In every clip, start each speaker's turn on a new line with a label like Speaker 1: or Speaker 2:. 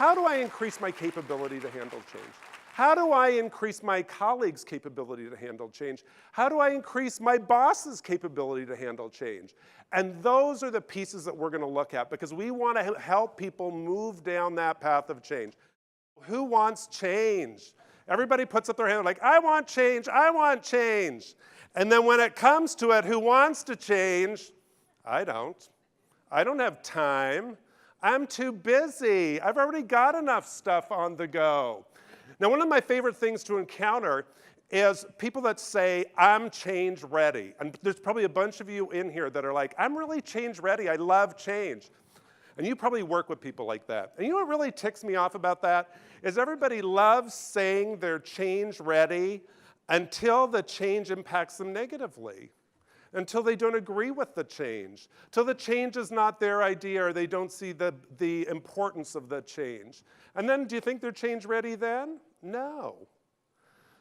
Speaker 1: how do I increase my capability to handle change? How do I increase my colleagues' capability to handle change? How do I increase my boss's capability to handle change? And those are the pieces that we're going to look at because we want to help people move down that path of change. Who wants change? Everybody puts up their hand like, I want change, I want change. And then when it comes to it, who wants to change? I don't. I don't have time. I'm too busy. I've already got enough stuff on the go. Now, one of my favorite things to encounter is people that say, I'm change ready. And there's probably a bunch of you in here that are like, I'm really change ready. I love change. And you probably work with people like that. And you know what really ticks me off about that? Is everybody loves saying they're change ready until the change impacts them negatively. Until they don't agree with the change, till the change is not their idea or they don't see the importance of the change. And then do you think they're change ready then? No.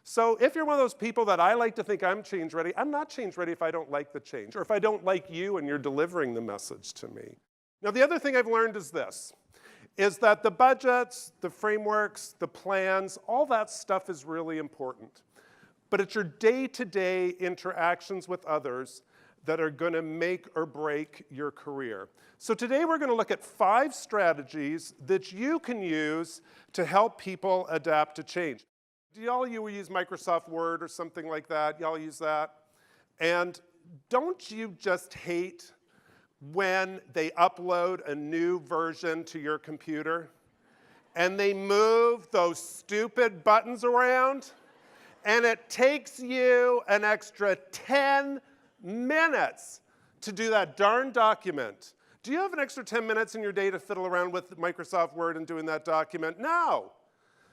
Speaker 1: So if you're one of those people that I like to think I'm change ready, I'm not change ready if I don't like the change or if I don't like you and you're delivering the message to me. Now the other thing I've learned is this, is that the budgets, the frameworks, the plans, all that stuff is really important. But it's your day-to-day interactions with others that are going to make or break your career. So today we're going to look at 5 strategies that you can use to help people adapt to change. Do all you use Microsoft Word or something like that? Y'all use that? And don't you just hate when they upload a new version to your computer and they move those stupid buttons around? And it takes you an extra 10 minutes to do that darn document. Do you have an extra 10 minutes in your day to fiddle around with Microsoft Word and doing that document? No.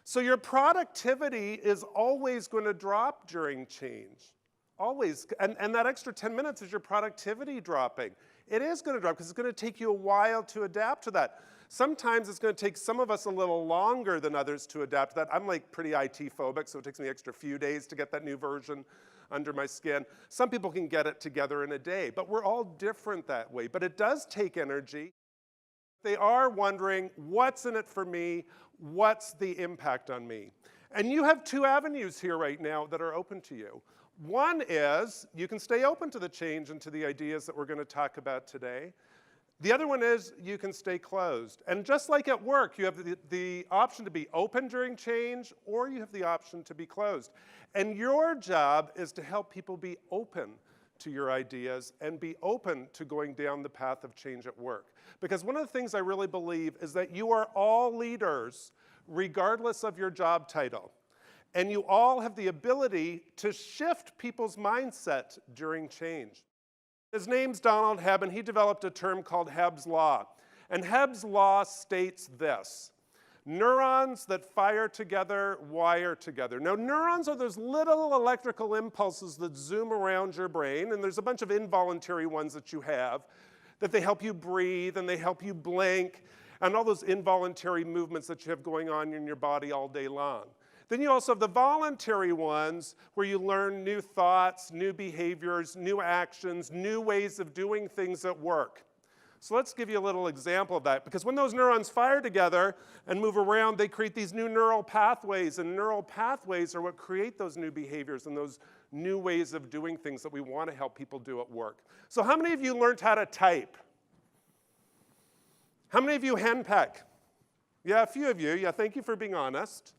Speaker 1: So your productivity is always going to drop during change. Always. And that extra 10 minutes is your productivity dropping. It is going to drop because it's going to take you a while to adapt to that. Sometimes it's going to take some of us a little longer than others to adapt to that. I'm like pretty IT phobic, so it takes me an extra few days to get that new version under my skin. Some people can get it together in a day, but we're all different that way. But it does take energy. They are wondering, what's in it for me? What's the impact on me? And you have 2 avenues here right now that are open to you. One is you can stay open to the change and to the ideas that we're going to talk about today. The other one is you can stay closed. And just like at work, you have the option to be open during change, or you have the option to be closed. And your job is to help people be open to your ideas and be open to going down the path of change at work. Because one of the things I really believe is that you are all leaders, regardless of your job title. And you all have the ability to shift people's mindset during change. His name's Donald Hebb, and he developed a term called Hebb's Law. And Hebb's Law states this: neurons that fire together wire together. Now, neurons are those little electrical impulses that zoom around your brain, and there's a bunch of involuntary ones that you have, that they help you breathe, and they help you blink, and all those involuntary movements that you have going on in your body all day long. Then you also have the voluntary ones where you learn new thoughts, new behaviors, new actions, new ways of doing things at work. So let's give you a little example of that, because when those neurons fire together and move around, they create these new neural pathways, and neural pathways are what create those new behaviors and those new ways of doing things that we want to help people do at work. So how many of you learned how to type? How many of you henpeck? Yeah, a few of you. Yeah, thank you for being honest.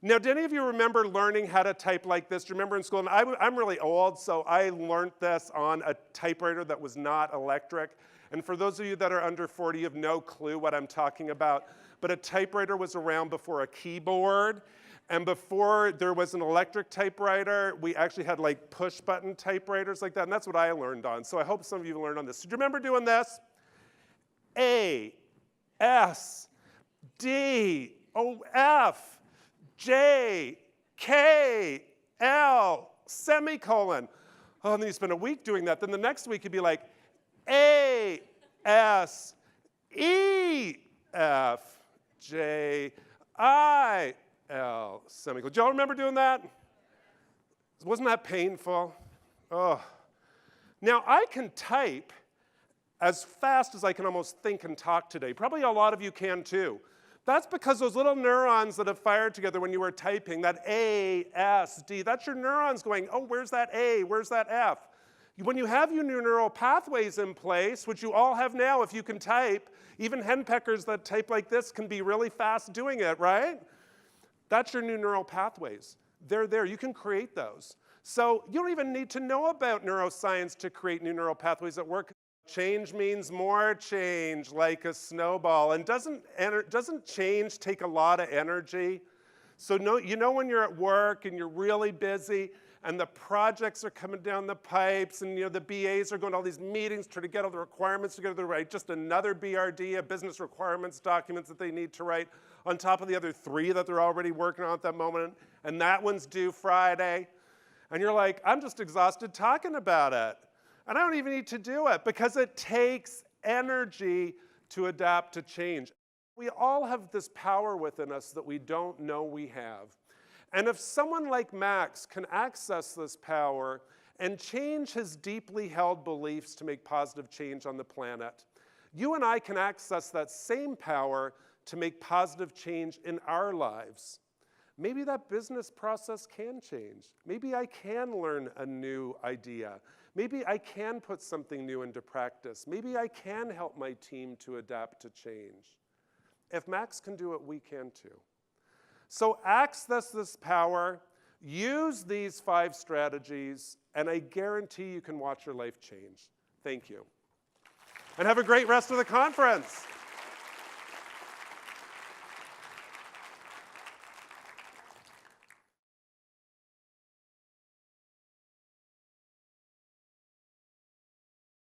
Speaker 1: Now, do any of you remember learning how to type like this? Do you remember in school? And I'm really old, so I learned this on a typewriter that was not electric. And for those of you that are under 40, you have no clue what I'm talking about. But a typewriter was around before a keyboard. And before there was an electric typewriter, we actually had like push-button typewriters like that. And that's what I learned on. So I hope some of you learned on this. So do you remember doing this? A, S, D, O, F. J, K, L, semicolon. Oh, and then you spend a week doing that. Then the next week you'd be like, A, S, E, F, J, I, L, semicolon. Do y'all remember doing that? Wasn't that painful? Oh. Now, I can type as fast as I can almost think and talk today. Probably a lot of you can too. That's because those little neurons that have fired together when you were typing, that A, S, D, that's your neurons going, oh, where's that A, where's that F? When you have your new neural pathways in place, which you all have now if you can type, even henpeckers that type like this can be really fast doing it, right? That's your new neural pathways. They're there, you can create those. So you don't even need to know about neuroscience to create new neural pathways that work. Change means more change, like a snowball. And doesn't change take a lot of energy? So you know when you're at work and you're really busy and the projects are coming down the pipes and the BAs are going to all these meetings trying to get all the requirements together to write just another BRD, a business requirements document that they need to write on top of the other 3 that they're already working on at that moment, and that one's due Friday. And you're like, I'm just exhausted talking about it. And I don't even need to do it because it takes energy to adapt to change. We all have this power within us that we don't know we have. And if someone like Max can access this power and change his deeply held beliefs to make positive change on the planet, you and I can access that same power to make positive change in our lives. Maybe that business process can change. Maybe I can learn a new idea. Maybe I can put something new into practice. Maybe I can help my team to adapt to change. If Max can do it, we can too. So access this power, use these 5 strategies, and I guarantee you can watch your life change. Thank you. And have a great rest of the conference.